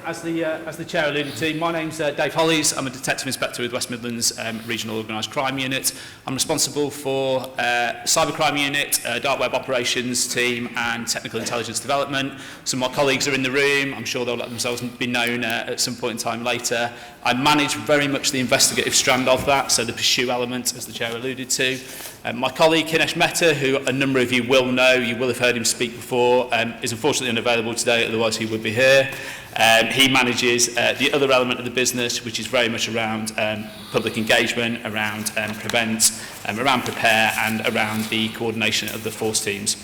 As the Chair alluded to, my name's Dave Hollies. I'm a Detective Inspector with West Midlands Regional Organised Crime Unit. I'm responsible for Cybercrime Unit, Dark Web Operations Team and Technical Intelligence Development. Some of my colleagues are in the room. I'm sure they'll let themselves be known at some point in time later. I manage very much the investigative strand of that, so the pursue element, as the Chair alluded to. My colleague Hinesh Mehta, who a number of you will know, you will have heard him speak before, is unfortunately unavailable today, otherwise he would be here. He manages the other element of the business, which is very much around public engagement, around prevent, around prepare, and around the coordination of the force teams.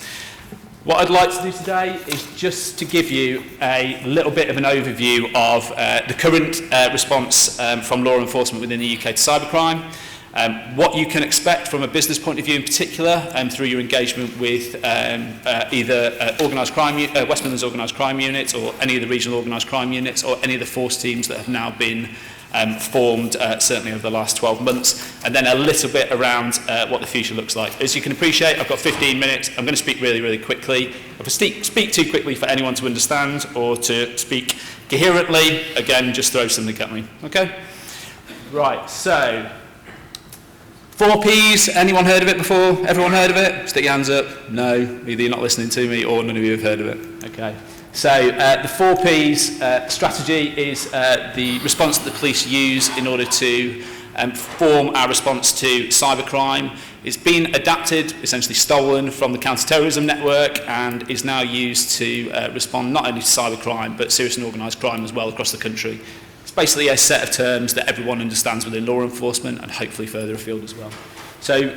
What I'd like to do today is just to give you a little bit of an overview of the current response from law enforcement within the UK to cybercrime. What you can expect from a business point of view in particular through your engagement with either organised crime, West Midlands Organised Crime Unit or any of the regional organised crime units or any of the force teams that have now been formed certainly over the last 12 months, and then a little bit around what the future looks like. As you can appreciate, I've got 15 minutes. I'm going to speak really, really quickly. If I speak too quickly for anyone to understand or to speak coherently, again, just throw something at me. Okay? Right, so 4 Ps, anyone heard of it before? Everyone heard of it? Stick your hands up. No, either you're not listening to me or none of you have heard of it. Okay. So the 4 Ps strategy is the response that the police use in order to form our response to cybercrime. It's been adapted, essentially stolen from the counter-terrorism network, and is now used to respond not only to cybercrime but serious and organised crime as well across the country. It's basically a set of terms that everyone understands within law enforcement and hopefully further afield as well. So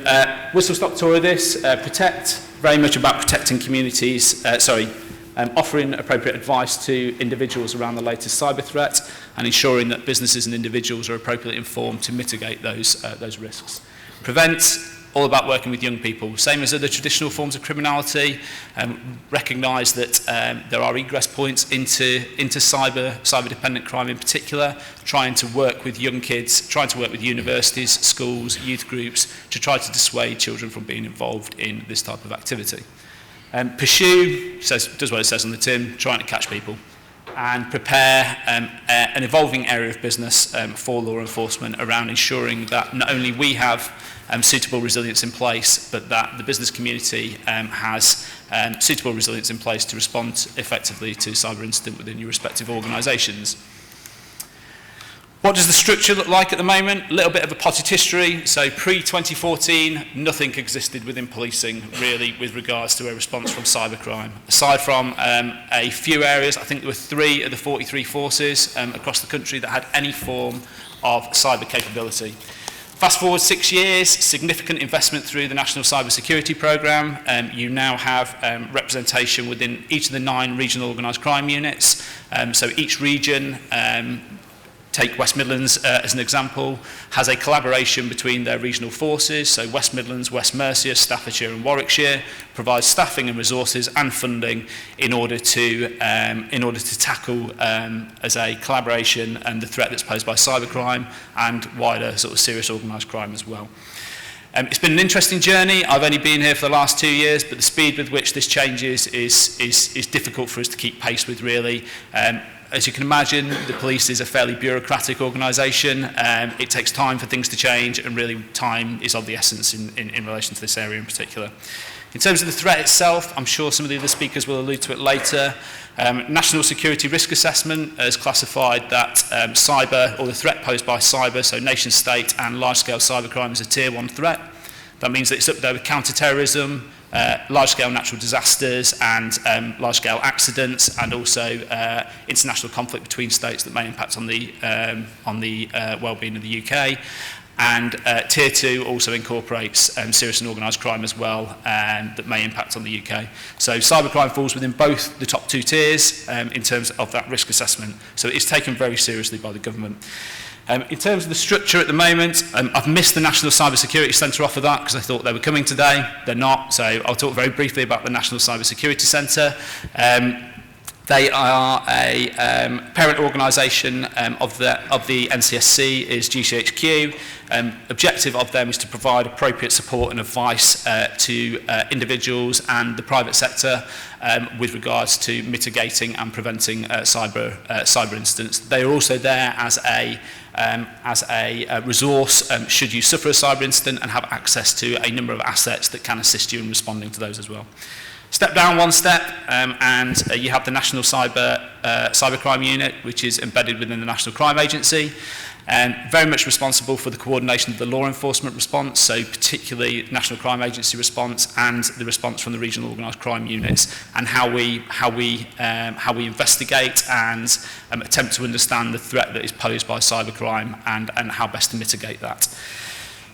whistle-stop tour of this, protect, very much about protecting communities, offering appropriate advice to individuals around the latest cyber threat and ensuring that businesses and individuals are appropriately informed to mitigate those risks. Prevent, all about working with young people. Same as other traditional forms of criminality, recognise that there are egress points into cyber-dependent crime in particular, trying to work with young kids, trying to work with universities, schools, youth groups, to try to dissuade children from being involved in this type of activity. Pursue, does what it says on the tin, trying to catch people. And prepare an evolving area of business for law enforcement around ensuring that not only we have suitable resilience in place, but that the business community has suitable resilience in place to respond effectively to cyber incident within your respective organisations. What does the structure look like at the moment? A little bit of a potted history. So pre-2014, nothing existed within policing really with regards to a response from cybercrime. Aside from a few areas, I think there were 3 of the 43 forces across the country that had any form of cyber capability. Fast forward 6 years, significant investment through the National Cyber Security Programme. You now have representation within each of the 9 regional organised crime units. So each region, take West Midlands as an example, has a collaboration between their regional forces. So West Midlands, West Mercia, Staffordshire and Warwickshire provides staffing and resources and funding in order to tackle as a collaboration and the threat that's posed by cybercrime and wider sort of serious organised crime as well. It's been an interesting journey. I've only been here for the last 2 years, but the speed with which this changes is difficult for us to keep pace with really. As you can imagine, the police is a fairly bureaucratic organisation. It takes time for things to change, and really time is of the essence in relation to this area in particular. In terms of the threat itself, I'm sure some of the other speakers will allude to it later. National Security Risk Assessment has classified that cyber, or the threat posed by cyber, so nation state and large-scale cybercrime, is a tier 1 threat. That means that it's up there with counter-terrorism, large-scale natural disasters and large-scale accidents, and also international conflict between states that may impact on the well-being of the UK. And Tier 2 also incorporates serious and organised crime as well that may impact on the UK. So cybercrime falls within both the top 2 tiers in terms of that risk assessment. So it's taken very seriously by the government. In terms of the structure at the moment, I've missed the National Cyber Security Centre off of that because I thought they were coming today. They're not, so I'll talk very briefly about the National Cyber Security Centre. They are a parent organisation of the NCSC is GCHQ. Objective of them is to provide appropriate support and advice to individuals and the private sector with regards to mitigating and preventing cyber incidents. They are also there as a resource should you suffer a cyber incident, and have access to a number of assets that can assist you in responding to those as well. Step down one step, and you have the National Cybercrime Unit, which is embedded within the National Crime Agency, and very much responsible for the coordination of the law enforcement response, so particularly National Crime Agency response and the response from the regional organised crime units, and how we investigate and attempt to understand the threat that is posed by cybercrime and how best to mitigate that.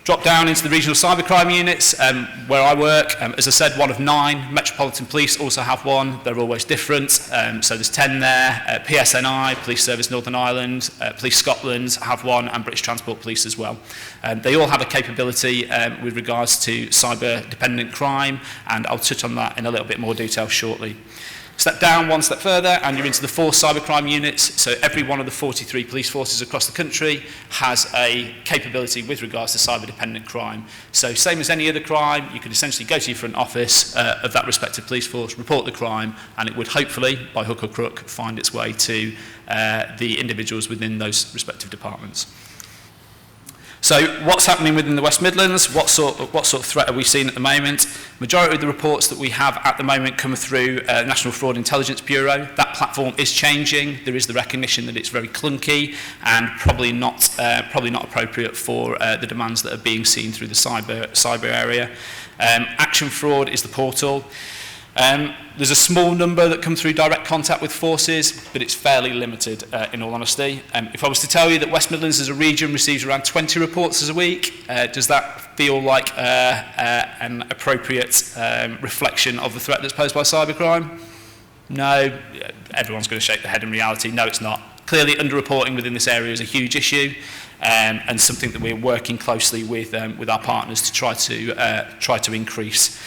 Drop down into the regional cybercrime units where I work. As I said, one of 9. Metropolitan Police also have one. They're always different. So there's 10 there. PSNI, Police Service Northern Ireland, Police Scotland have one, and British Transport Police as well. They all have a capability with regards to cyber-dependent crime, and I'll touch on that in a little bit more detail shortly. Step down one step further and you're into the 4 cybercrime units. So every one of the 43 police forces across the country has a capability with regards to cyber-dependent crime. So same as any other crime, you could essentially go to your front office of that respective police force, report the crime, and it would hopefully, by hook or crook, find its way to the individuals within those respective departments. So what's happening within the West Midlands? What sort of threat are we seeing at the moment? Majority of the reports that we have at the moment come through National Fraud Intelligence Bureau. That platform is changing. There is the recognition that it's very clunky and probably not appropriate for the demands that are being seen through the cyber area. Action Fraud is the portal. There's a small number that come through direct contact with forces, but it's fairly limited in all honesty. If I was to tell you that West Midlands as a region receives around 20 reports as a week, does that feel like an appropriate reflection of the threat that's posed by cybercrime? No, everyone's going to shake their head in reality. No, it's not. Clearly, underreporting within this area is a huge issue, and something that we're working closely with our partners to try to increase.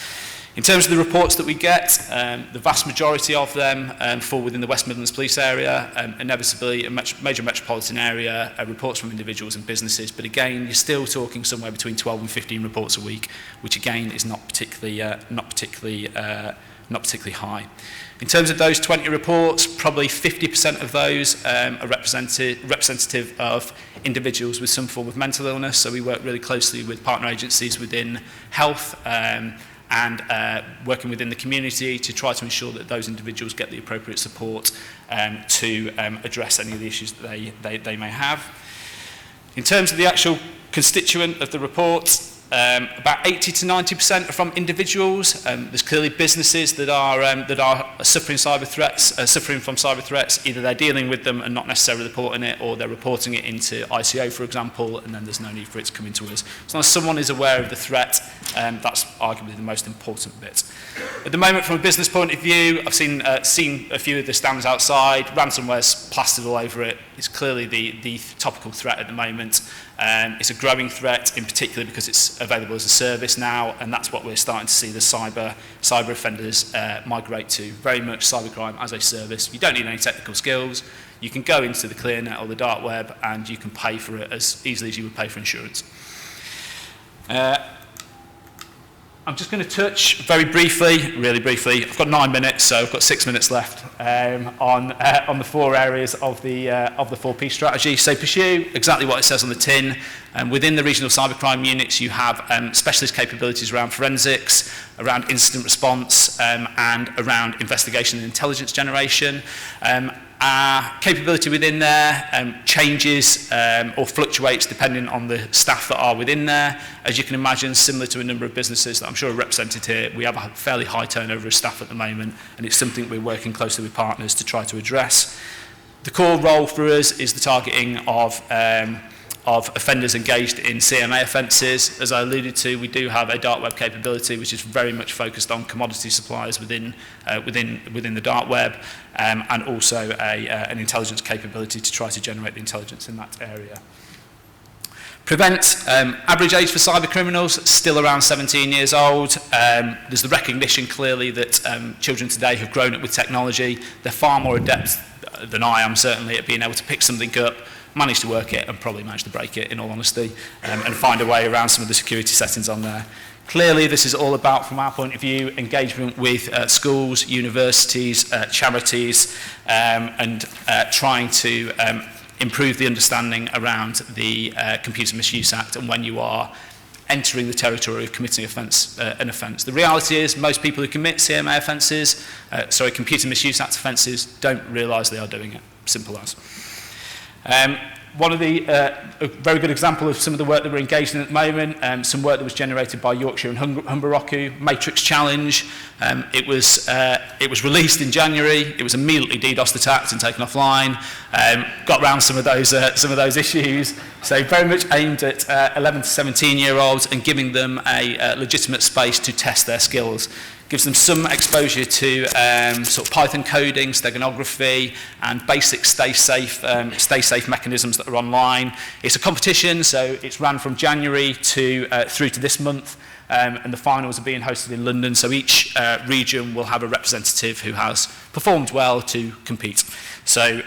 In terms of the reports that we get, the vast majority of them fall within the West Midlands police area, inevitably a major metropolitan area, reports from individuals and businesses, but again, you're still talking somewhere between 12 and 15 reports a week, which again is not particularly high. In terms of those 20 reports, probably 50% of those are representative of individuals with some form of mental illness, so we work really closely with partner agencies within health, and working within the community to try to ensure that those individuals get the appropriate support to address any of the issues that they may have. In terms of the actual constituent of the report, about 80 to 90% are from individuals. There's clearly businesses that are suffering from cyber threats. Either they're dealing with them and not necessarily reporting it, or they're reporting it into ICO, for example, and then there's no need for it to come into us. As long as someone is aware of the threat, that's arguably the most important bit. At the moment, from a business point of view, I've seen a few of the stands outside. Ransomware's plastered all over it. It's clearly the topical threat at the moment. It's a growing threat, in particular because it's available as a service now, and that's what we're starting to see the cyber offenders migrate to. Very much cybercrime as a service. You don't need any technical skills. You can go into the clearnet or the dark web, and you can pay for it as easily as you would pay for insurance. I'm just going to touch very briefly, really briefly. I've got 9 minutes, so I've got 6 minutes left on the 4 areas of the 4P strategy. So pursue exactly what it says on the tin. Within the regional cybercrime units, you have specialist capabilities around forensics, around incident response, and around investigation and intelligence generation. Our capability within there changes or fluctuates depending on the staff that are within there. As you can imagine, similar to a number of businesses that I'm sure are represented here, we have a fairly high turnover of staff at the moment, and it's something we're working closely with partners to try to address. The core role for us is the targeting of offenders engaged in CMA offences. As I alluded to, we do have a dark web capability which is very much focused on commodity suppliers within the dark web, and also an intelligence capability to try to generate the intelligence in that area. Prevent, average age for cyber criminals, still around 17 years old. There's the recognition clearly that children today have grown up with technology. They're far more adept than I am, certainly, at being able to pick something up, manage to work it, and probably manage to break it, in all honesty, and find a way around some of the security settings on there. Clearly, this is all about, from our point of view, engagement with schools, universities, charities, and trying to improve the understanding around the Computer Misuse Act and when you are entering the territory of committing an offence. The reality is most people who commit CMA offences, Computer Misuse Act offences, don't realise they are doing it. Simple as. One of the, a very good example of some of the work that we're engaged in at the moment, some work that was generated by Yorkshire and Humberoku, Matrix Challenge. It was released in January. It was immediately DDoSed attacked and taken offline. Got around some of those issues. So very much aimed at 11 to 17-year-olds and giving them a legitimate space to test their skills. Gives them some exposure to sort of Python coding, steganography, and basic stay safe mechanisms that are online. It's a competition, so it's ran from January to through to this month, and the finals are being hosted in London. So each region will have a representative who has performed well to compete. So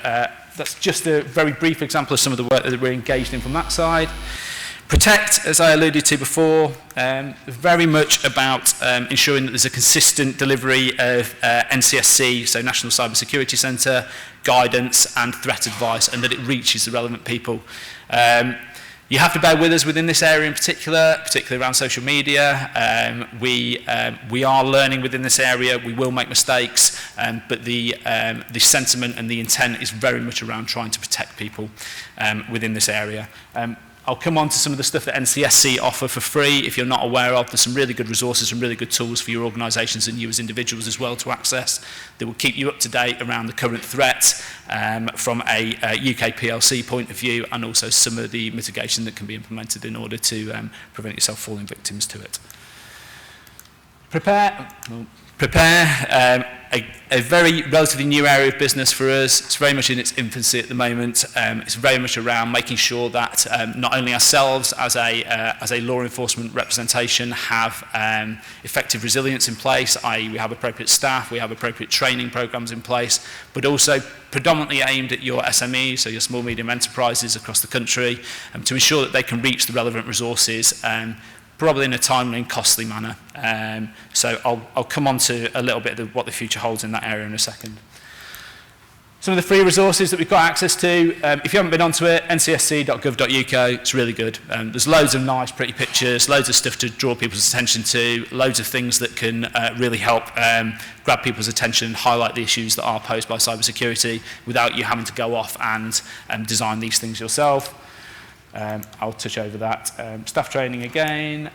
that's just a very brief example of some of the work that we're engaged in from that side. Protect, as I alluded to before, very much about ensuring that there's a consistent delivery of NCSC, so National Cyber Security Centre, guidance and threat advice, and that it reaches the relevant people. You have to bear with us within this area in particular, particularly around social media. We are learning within this area. We will make mistakes, but the sentiment and the intent is very much around trying to protect people within this area. I'll come on to some of the stuff that NCSC offer for free. If you're not aware of, there's some really good resources and really good tools for your organisations and you as individuals as well to access that will keep you up to date around the current threat from a UK PLC point of view, and also some of the mitigation that can be implemented in order to prevent yourself falling victims to it. Prepare, a very relatively new area of business for us. It's very much in its infancy at the moment. It's very much around making sure that not only ourselves as a law enforcement representation have effective resilience in place, i.e. we have appropriate staff, we have appropriate training programs in place, but also predominantly aimed at your SMEs, so your small medium enterprises across the country, to ensure that they can reach the relevant resources probably in a timely and costly manner. So I'll come on to a little bit of what the future holds in that area in a second. Some of the free resources that we've got access to, if you haven't been onto it, ncsc.gov.uk, it's really good. There's loads of nice, pretty pictures, loads of stuff to draw people's attention to, loads of things that can really help grab people's attention and highlight the issues that are posed by cybersecurity without you having to go off and design these things yourself. I'll touch over that. Staff training again,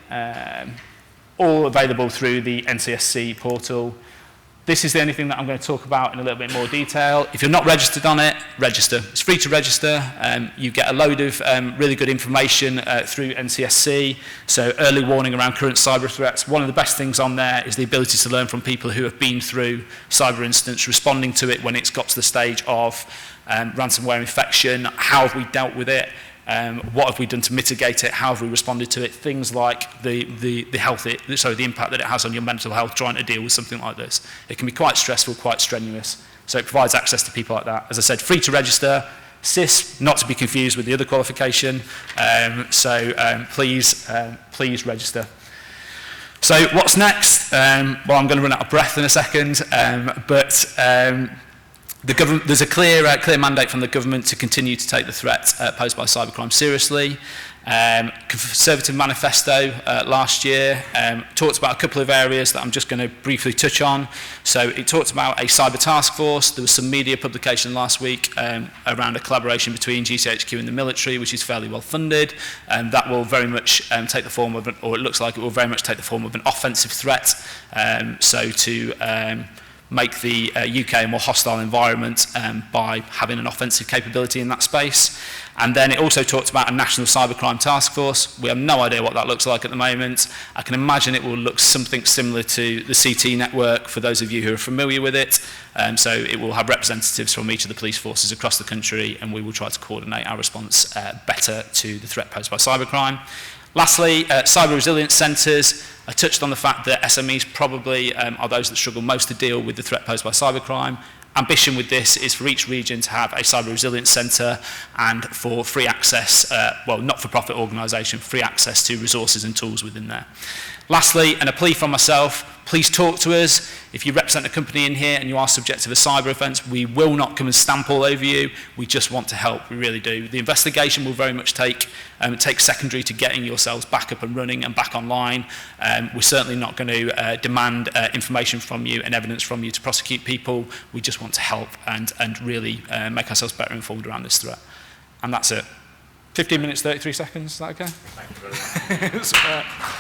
all available through the NCSC portal. This is the only thing that I'm going to talk about in a little bit more detail. If you're not registered on it, register. It's free to register. You get a load of really good information through NCSC. So early warning around current cyber threats. One of the best things on there is the ability to learn from people who have been through cyber incidents, responding to it when it's got to the stage of ransomware infection. How have we dealt with it? What have we done to mitigate it? How have we responded to it? Things like the impact that it has on your mental health trying to deal with something like this. It can be quite stressful, quite strenuous. So it provides access to people like that. As I said, free to register. CIS, not to be confused with the other qualification. Please register. So what's next? Well, I'm going to run out of breath in a second, there's a clear mandate from the government to continue to take the threat posed by cybercrime seriously. Conservative manifesto last year talked about a couple of areas that I'm just going to briefly touch on. So it talked about a cyber task force. There was some media publication last week around a collaboration between GCHQ and the military, which is fairly well funded. That will very much take the form of, or it looks like it will very much take the form of an offensive threat. So to make the UK a more hostile environment by having an offensive capability in that space. And then it also talked about a national cybercrime task force. We have no idea what that looks like at the moment. I can imagine it will look something similar to the CT network for those of you who are familiar with it. So it will have representatives from each of the police forces across the country, and we will try to coordinate our response better to the threat posed by cybercrime. Lastly, cyber resilience centres. I touched on the fact that SMEs probably are those that struggle most to deal with the threat posed by cybercrime. Ambition with this is for each region to have a cyber resilience centre and for free access, not-for-profit organisation, free access to resources and tools within there. Lastly, and a plea from myself, please talk to us. If you represent a company in here and you are subject to a cyber offence, we will not come and stamp all over you. We just want to help, we really do. The investigation will very much take secondary to getting yourselves back up and running and back online. We're certainly not going to demand information from you and evidence from you to prosecute people. We just want to help and really make ourselves better informed around this threat. And that's it. 15 minutes, 33 seconds, is that okay? Thank you very much.